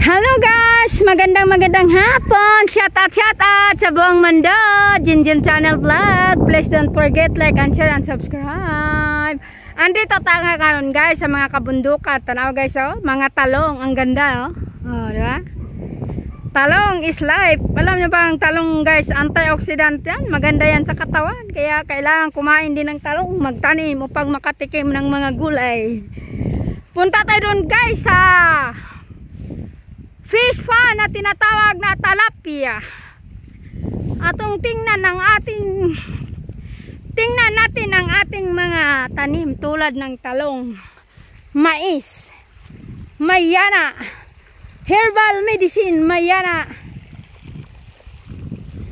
Hello guys! Magandang hapon! Shout out sa buong mundo! Jinjin Channel Vlog. Please don't forget like and share and subscribe. Andito tayo ngayon guys sa mga kabundukan. Tanaw guys oh, mga talong. Ang ganda oh. Oh, di ba? Talong is life. Alam niyo ba ang talong guys, antioxidant yan. Maganda yan sa katawan. Kaya kailangan kumain din ng talong, magtanim upang makatikim ng mga gulay. Punta tayo doon guys sa fish farm na tinatawag na tilapia. Atong tingnan natin ang ating mga tanim tulad ng talong, mais, mayana, herbal medicine, mayana.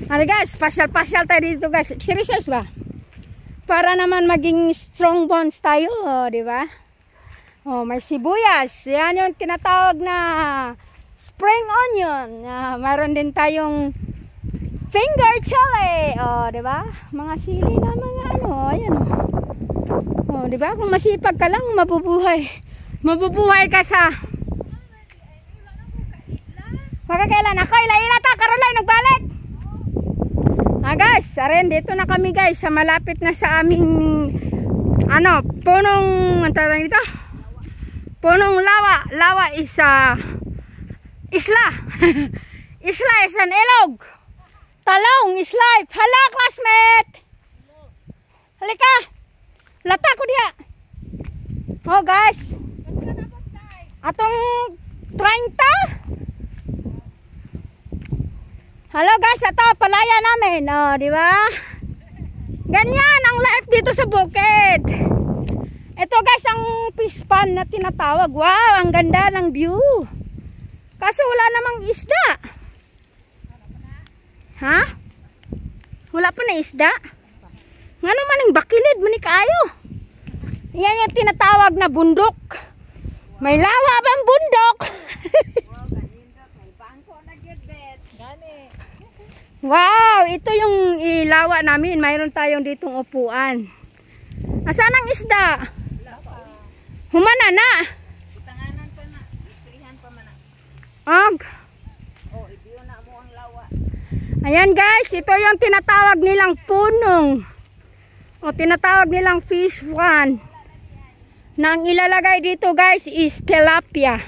Ano guys, pasyal tayo dito guys. Serious ba? Para naman maging strong bones tayo, oh, di ba? Oh, may sibuyas. Yan yung tinatawag na spring onion. Mayroon din tayong finger chili. Oh, 'di ba? Mga sili na mga ano, ayan oh. Oh, 'di ba? Kung masipag ka lang, mabubuhay. Mabubuhay ka sa magkakailan ako ila ta Caroline nagbalik. Guys, aren dito na kami guys sa malapit na sa aming ano, punong ang tawag dito? Punong lawa. Lawa is isla. Isla is an ilog. Talong is life. Hala classmate. Halika. Lata ko diha. Oh guys. Atong 30. Hello guys, ito palaya namin. Oh, di ba? Ganyan ang life dito sa bukid. Ito guys ang fish pond na tinatawag. Wow, ang ganda ng view. Kaso wala namang isda. Ha? Wala pa na isda? Nga naman ang bakilid mo ni kaayo. Yan yung tinatawag na bundok. May lawa bang bundok? Wow, ito yung ilawa namin. Mayroon tayong ditong upuan. Asan ang isda? Humana na. Itanganan pa na. Ispirihan pa man na. Og. Oh, ibiyo na mo ang lawa. Ayan guys, ito yung tinatawag nilang punong. O tinatawag nilang fish pond. Na ang ilalagay dito guys is tilapia.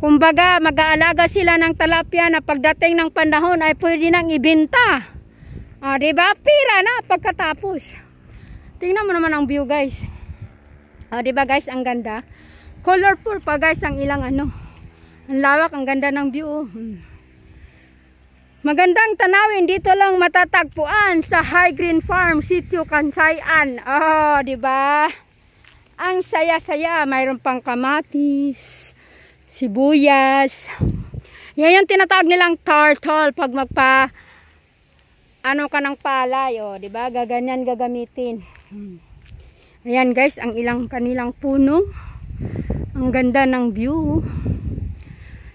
Kumbaga, mag-aalaga sila ng tilapia na pagdating ng panahon ay pwede nang ibenta. O, diba? Pira na pagkatapos. Tingnan mo naman ang view guys. O, diba guys, ang ganda. Colorful pa guys ang ilang ano. Ang lawak, ang ganda ng view. Magandang tanawin dito lang matatagpuan sa High Green Farm, Sitio Kansayan. Oh, diba? Ang saya-saya. Mayroon pang kamatis, sibuyas. Yan yung tinatawag nilang turtle pag magpa ano ka ng palay, oh, diba? Gaganyan gagamitin. Ayan guys, ang kanilang puno. Ang ganda ng view.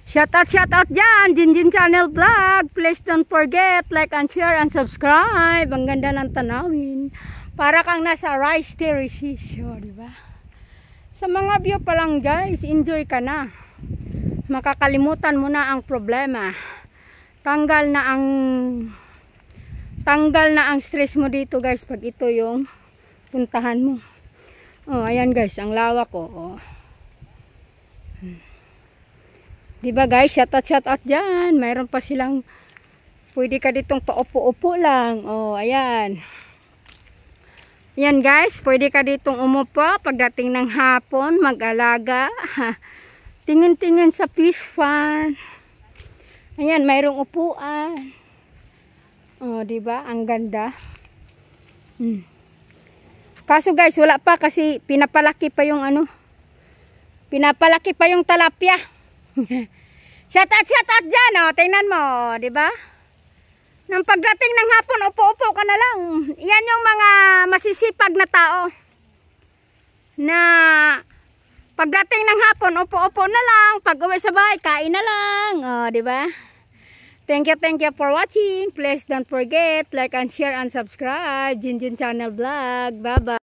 Shout out dyan, Jinjin Channel Vlog. Please don't forget like and share and subscribe. Ang ganda ng tanawin. Para kang nasa rice terraces, oh, diba? Sa mga view pa lang guys, enjoy ka na. Makakalimutan mo na ang problema. Tanggal na ang stress mo dito guys pag ito yung puntahan mo. Oh, ayan guys, ang lawak ko. Oh. Diba guys, shout out dyan. Mayroon pa silang, pwede ka ditong paupo-upo lang. Oh, ayan. Ayan guys, pwede ka ditong umupo pagdating ng hapon, mag-alaga. Tingin-tingin sa fish farm. Ayan, mayroong upuan. Oh, diba? Ang ganda. Kaso guys, wala pa kasi pinapalaki pa yung ano. Pinapalaki pa yung tilapia. Shout out dyan, oh. Tingnan mo, diba? Nang pagdating ng hapon, upo-upo ka na lang. Yan yung mga masisipag na tao. Na pagdating ng hapon, upo-upo na lang. Pag uwi sa bahay, kain na lang. Oh, diba? Thank you for watching. Please don't forget like and share and subscribe. Jinjin Channel Vlog. Bye-bye.